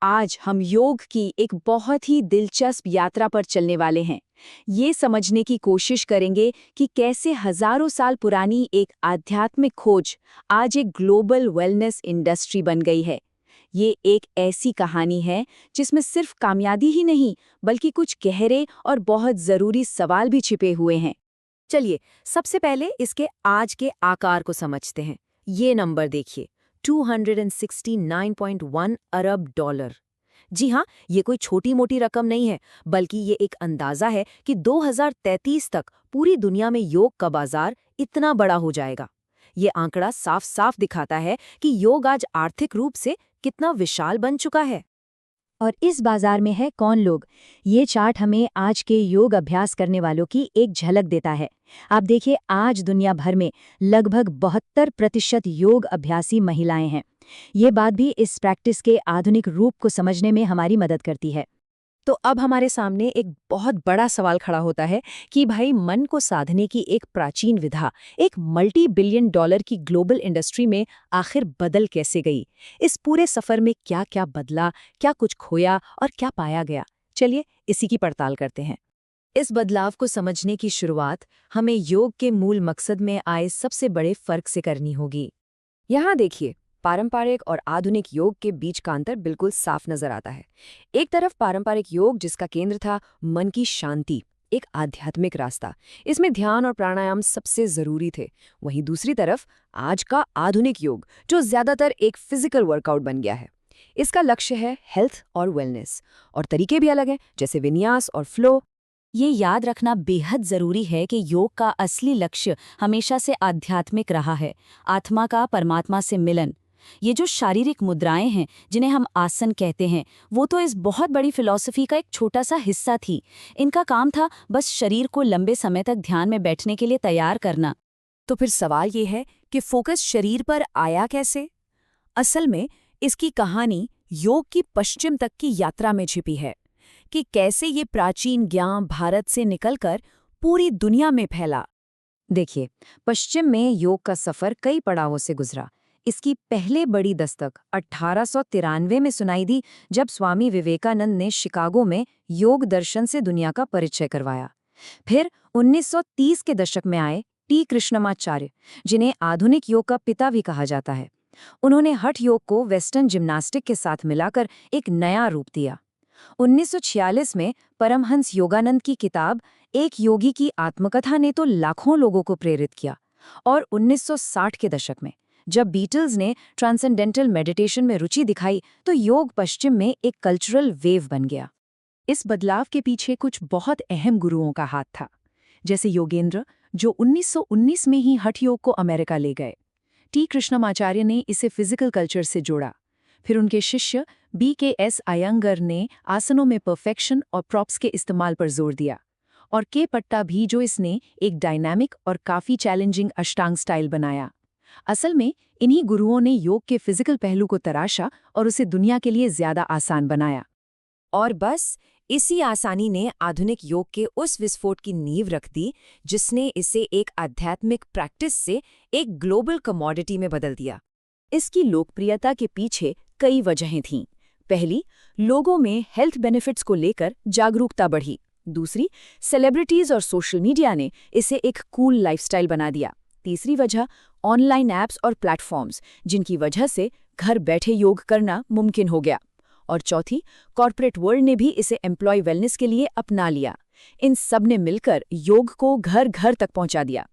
आज हम योग की एक बहुत ही दिलचस्प यात्रा पर चलने वाले हैं। ये समझने की कोशिश करेंगे कि कैसे हजारों साल पुरानी एक आध्यात्मिक खोज आज एक ग्लोबल वेलनेस इंडस्ट्री बन गई है। ये एक ऐसी कहानी है जिसमें सिर्फ कामयाबी ही नहीं, बल्कि कुछ गहरे और बहुत जरूरी सवाल भी छिपे हुए हैं। चलिए, सबसे पहले इसके आज के आकार को समझते हैं। ये नंबर देखिए, 269.1 अरब डॉलर। जी हाँ, ये कोई छोटी मोटी रकम नहीं है, बल्कि ये एक अंदाजा है कि 2033 तक पूरी दुनिया में योग का बाजार इतना बड़ा हो जाएगा। ये आंकड़ा साफ साफ दिखाता है कि योग आज आर्थिक रूप से कितना विशाल बन चुका है। और इस बाजार में है कौन लोग। ये चार्ट हमें आज के योग अभ्यास करने वालों की एक झलक देता है। आप देखिए, आज दुनिया भर में लगभग 72% योग अभ्यासी महिलाएं हैं। ये बात भी इस प्रैक्टिस के आधुनिक रूप को समझने में हमारी मदद करती है। तो अब हमारे सामने एक बहुत बड़ा सवाल खड़ा होता है कि भाई, मन को साधने की एक प्राचीन विधा एक मल्टी बिलियन डॉलर की ग्लोबल इंडस्ट्री में आखिर बदल कैसे गई। इस पूरे सफर में क्या क्या बदला, क्या कुछ खोया और क्या पाया गया। चलिए इसी की पड़ताल करते हैं। इस बदलाव को समझने की शुरुआत हमें योग के मूल मकसद में आए सबसे बड़े फर्क से करनी होगी। यहाँ देखिए, पारंपरिक और आधुनिक योग के बीच का अंतर बिल्कुल साफ नजर आता है। एक तरफ पारंपरिक योग जिसका केंद्र था मन की शांति, एक आध्यात्मिक रास्ता, इसमें ध्यान और प्राणायाम सबसे जरूरी थे। वहीं दूसरी तरफ आज का आधुनिक योग जो ज्यादातर एक फिजिकल वर्कआउट बन गया है। इसका लक्ष्य है हेल्थ और वेलनेस, और तरीके भी अलग हैं, जैसे विन्यास और फ्लो। ये याद रखना बेहद जरूरी है कि योग का असली लक्ष्य हमेशा से आध्यात्मिक रहा है, आत्मा का परमात्मा से मिलन। ये जो शारीरिक मुद्राएं हैं, जिन्हें हम आसन कहते हैं, वो तो इस बहुत बड़ी फिलॉसफी का एक छोटा सा हिस्सा थी। इनका काम था बस शरीर को लंबे समय तक ध्यान में बैठने के लिए तैयार करना। तो फिर सवाल ये है कि फोकस शरीर पर आया कैसे? असल में इसकी कहानी योग की पश्चिम तक की यात्रा में छिपी है, कि कैसे ये प्राचीन ज्ञान भारत से निकलकर पूरी दुनिया में फैला। देखिए, पश्चिम में योग का सफर कई पड़ावों से गुजरा। इसकी पहले बड़ी दस्तक 1893 में सुनाई दी, जब स्वामी विवेकानंद ने शिकागो में योग दर्शन से दुनिया का परिचय करवाया। फिर 1930 के दशक में आए टी कृष्णमाचार्य, जिन्हें आधुनिक योग का पिता भी कहा जाता है। उन्होंने हठ योग को वेस्टर्न जिम्नास्टिक के साथ मिलाकर एक नया रूप दिया। 1946 में परमहंस योगानंद की किताब एक योगी की आत्मकथा ने तो लाखों लोगों को प्रेरित किया। और 1960 के दशक में जब बीटल्स ने ट्रांसेंडेंटल मेडिटेशन में रुचि दिखाई, तो योग पश्चिम में एक कल्चरल वेव बन गया। इस बदलाव के पीछे कुछ बहुत अहम गुरुओं का हाथ था, जैसे योगेंद्र, जो 1919 में ही हठ योग को अमेरिका ले गए। टी कृष्णमाचार्य ने इसे फिजिकल कल्चर से जोड़ा। फिर उनके शिष्य BKS अयंगर ने आसनों में परफेक्शन और प्रॉप्स के इस्तेमाल पर जोर दिया। और के पट्टा भी, जो इसने एक डायनामिक और काफी चैलेंजिंग अष्टांग स्टाइल बनाया। असल में इन्हीं गुरुओं ने योग के फिजिकल पहलू को तराशा और उसे दुनिया के लिए ज्यादा आसान बनाया। और बस इसी आसानी ने आधुनिक योग के उस विस्फोट की नींव रख दी, जिसने इसे एक आध्यात्मिक प्रैक्टिस से एक ग्लोबल कमोडिटी में बदल दिया। इसकी लोकप्रियता के पीछे कई वजहें थीं। पहली, लोगों में हेल्थ बेनिफिट्स को लेकर जागरूकता बढ़ी। दूसरी, सेलिब्रिटीज और सोशल मीडिया ने इसे एक कूल लाइफस्टाइल बना दिया। तीसरी वजह, ऑनलाइन ऐप्स और प्लेटफॉर्म्स, जिनकी वजह से घर बैठे योग करना मुमकिन हो गया। और चौथी, कॉर्पोरेट वर्ल्ड ने भी इसे एम्प्लॉय वेलनेस के लिए अपना लिया। इन सब ने मिलकर योग को घर घर तक पहुंचा दिया।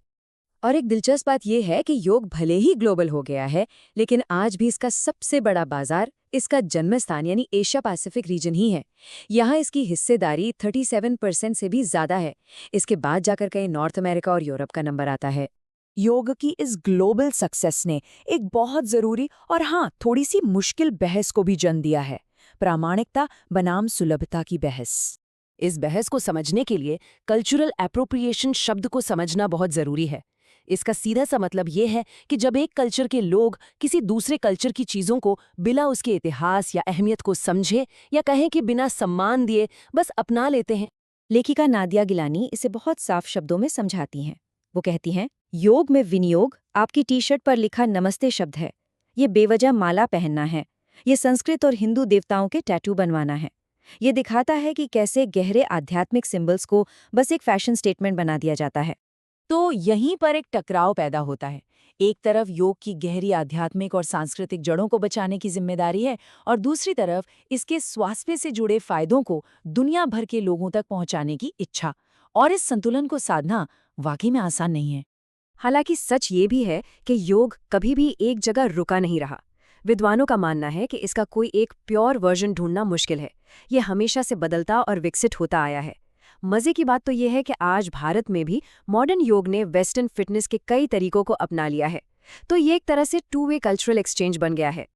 और एक दिलचस्प बात यह है कि योग भले ही ग्लोबल हो गया है, लेकिन आज भी इसका सबसे बड़ा बाजार, इसका जन्मस्थान यानी एशिया पैसिफिक रीजन ही है। यहाँ इसकी हिस्सेदारी 37% से भी ज्यादा है। इसके बाद जाकर कहीं नॉर्थ अमेरिका और यूरोप का नंबर आता है। योग की इस ग्लोबल सक्सेस ने एक बहुत जरूरी और हाँ, थोड़ी सी मुश्किल बहस को भी जन्म दिया है, प्रामाणिकता बनाम सुलभता की बहस। इस बहस को समझने के लिए कल्चरल एप्रोप्रिएशन शब्द को समझना बहुत जरूरी है। इसका सीधा सा मतलब ये है कि जब एक कल्चर के लोग किसी दूसरे कल्चर की चीजों को बिना उसके इतिहास या अहमियत को समझे, या कहें कि बिना सम्मान दिए बस अपना लेते हैं। लेखिका नादिया गिलानी इसे बहुत साफ शब्दों में समझाती हैं। वो कहती हैं, योग में विनियोग आपकी टी शर्ट पर लिखा नमस्ते शब्द है। ये बेवजह माला पहनना है। ये संस्कृत और हिंदू देवताओं के टैटू बनवाना है। ये दिखाता है कि कैसे गहरे आध्यात्मिक सिंबल्स को बस एक फैशन स्टेटमेंट बना दिया जाता है। तो यहीं पर एक टकराव पैदा होता है। एक तरफ योग की गहरी आध्यात्मिक और सांस्कृतिक जड़ों को बचाने की जिम्मेदारी है और दूसरी तरफ इसके स्वास्थ्य से जुड़े फायदों को दुनिया भर के लोगों तक पहुंचाने की इच्छा। और इस संतुलन को साधना वाकई में आसान नहीं है। हालांकि सच ये भी है कि योग कभी भी एक जगह रुका नहीं रहा। विद्वानों का मानना है कि इसका कोई एक प्योर वर्जन ढूंढना मुश्किल है। ये हमेशा से बदलता और विकसित होता आया है। मजे की बात तो यह है कि आज भारत में भी मॉडर्न योग ने वेस्टर्न फिटनेस के कई तरीकों को अपना लिया है। तो ये एक तरह से टू वे कल्चरल एक्सचेंज बन गया है।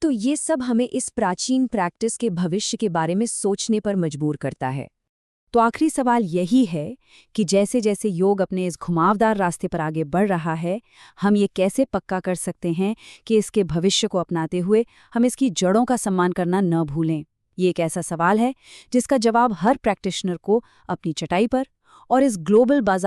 तो ये सब हमें इस प्राचीन प्रैक्टिस के भविष्य के बारे में सोचने पर मजबूर करता है। तो आखिरी सवाल यही है कि जैसे जैसे योग अपने इस घुमावदार रास्ते पर आगे बढ़ रहा है, हम ये कैसे पक्का कर सकते हैं कि इसके भविष्य को अपनाते हुए हम इसकी जड़ों का सम्मान करना न भूलें। ये एक ऐसा सवाल है जिसका जवाब हर प्रैक्टिशनर को अपनी चटाई पर और इस ग्लोबल बाजार